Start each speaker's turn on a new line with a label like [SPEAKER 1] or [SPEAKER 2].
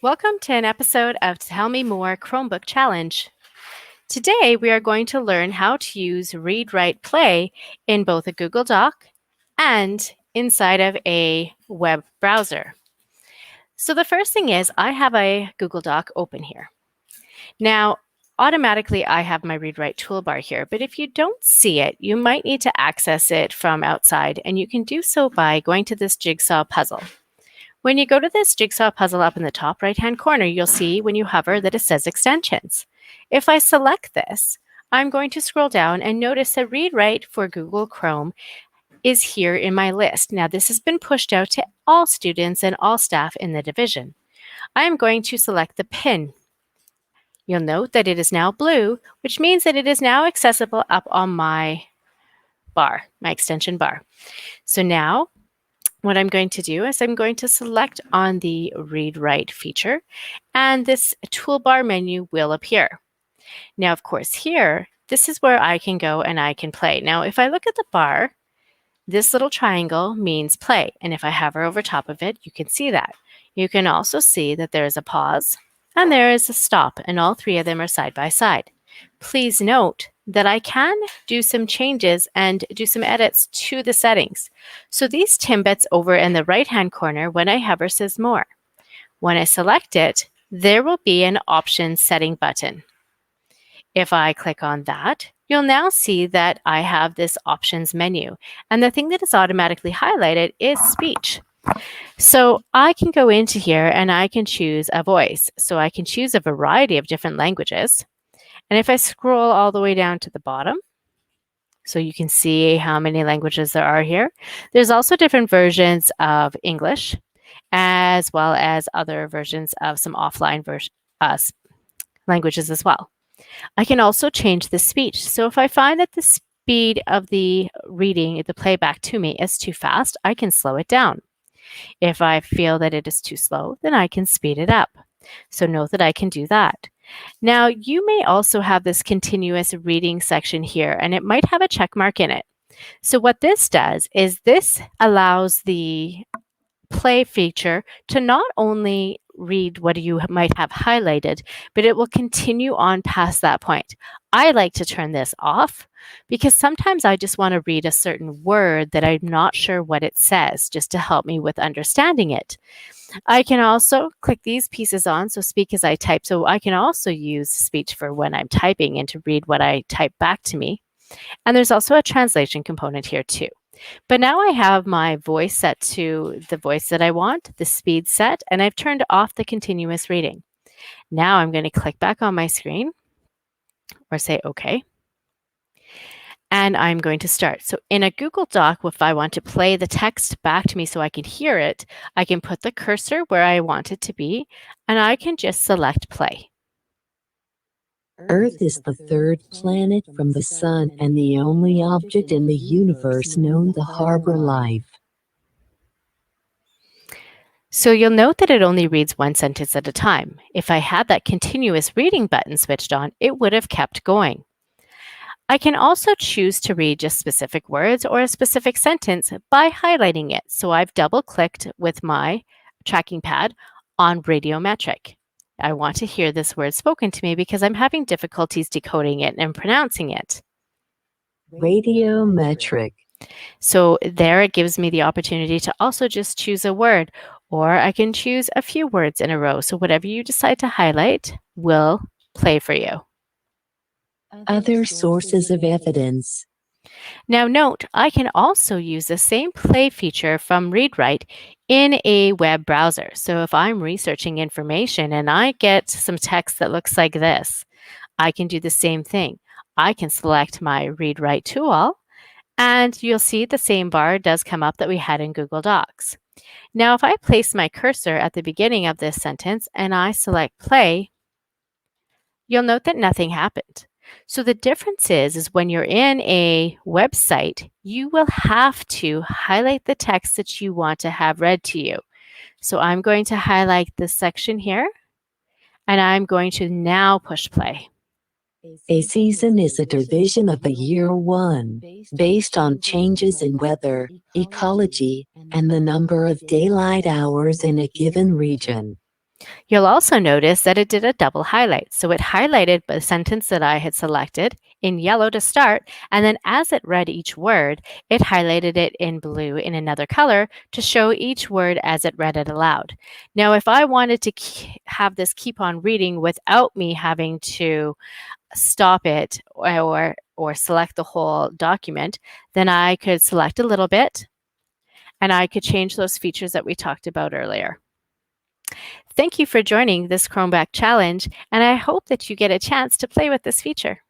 [SPEAKER 1] Welcome to an episode of Tell Me More Chromebook Challenge. Today we are going to learn how to use Read, Write, Play in both a Google Doc and inside of a web browser. So the first thing is I have a Google Doc open here. Now, automatically I have my Read, Write toolbar here, but if you don't see it, you might need to access it from outside, and you can do so by going to this jigsaw puzzle. When you go to this jigsaw puzzle up in the top right-hand corner, you'll see when you hover that it says extensions. If I select this, I'm going to scroll down and notice that Read Write for Google Chrome is here in my list. Now, this has been pushed out to all students and all staff in the division. I am going to select the pin. You'll note that it is now blue, which means that it is now accessible up on my bar, my extension bar. So now, what I'm going to do is I'm going to select on the Read Write feature, and this toolbar menu will appear. Now, of course, here, this is where I can go and I can play. Now, if I look at the bar, this little triangle means play, and if I hover over top of it, you can see that. You can also see that there is a pause and there is a stop, and all three of them are side by side. Please note that I can do some changes and do some edits to the settings. So these Timbits over in the right-hand corner, when I hover, says More. When I select it, there will be an Options Setting button. If I click on that, you'll now see that I have this Options menu. And the thing that is automatically highlighted is Speech. So I can go into here and I can choose a voice. So I can choose a variety of different languages. And if I scroll all the way down to the bottom, so you can see how many languages there are here, there's also different versions of English, as well as other versions of some offline languages as well. I can also change the speech. So if I find that the speed of the reading, the playback to me is too fast, I can slow it down. If I feel that it is too slow, then I can speed it up. So note that I can do that. Now, you may also have this continuous reading section here, and it might have a check mark in it. So what this does is this allows the play feature to not only read what you might have highlighted, but it will continue on past that point. I like to turn this off because sometimes I just want to read a certain word that I'm not sure what it says, just to help me with understanding it. I can also click these pieces on, so speak as I type. So I can also use speech for when I'm typing and to read what I type back to me. And there's also a translation component here too. But now I have my voice set to the voice that I want, the speed set, and I've turned off the continuous reading. Now I'm going to click back on my screen or say OK. And I'm going to start. So in a Google Doc, if I want to play the text back to me so I can hear it, I can put the cursor where I want it to be, and I can just select play.
[SPEAKER 2] Earth is the third planet from the Sun and the only object in the universe known to harbor life.
[SPEAKER 1] So you'll note that it only reads one sentence at a time. If I had that continuous reading button switched on, it would have kept going. I can also choose to read just specific words or a specific sentence by highlighting it. So I've double-clicked with my tracking pad on radiometric. I want to hear this word spoken to me because I'm having difficulties decoding it and pronouncing it.
[SPEAKER 2] Radiometric.
[SPEAKER 1] So there it gives me the opportunity to also just choose a word, or I can choose a few words in a row. So whatever you decide to highlight will play for you.
[SPEAKER 2] Other sources of evidence.
[SPEAKER 1] Now note, I can also use the same play feature from Read Write in a web browser. So if I'm researching information and I get some text that looks like this, I can do the same thing. I can select my Read Write tool, and you'll see the same bar does come up that we had in Google Docs. Now, if I place my cursor at the beginning of this sentence and I select play, you'll note that nothing happened. So the difference is when you're in a website, you will have to highlight the text that you want to have read to you. So I'm going to highlight this section here, and I'm going to now push play.
[SPEAKER 2] A season is a division of a year one, based on changes in weather, ecology, and the number of daylight hours in a given region.
[SPEAKER 1] You'll also notice that it did a double highlight. So it highlighted the sentence that I had selected in yellow to start, and then as it read each word, it highlighted it in blue in another color to show each word as it read it aloud. Now, if I wanted to have this keep on reading without me having to stop it or select the whole document, then I could select a little bit and I could change those features that we talked about earlier. Thank you for joining this Chromebook challenge, and I hope that you get a chance to play with this feature.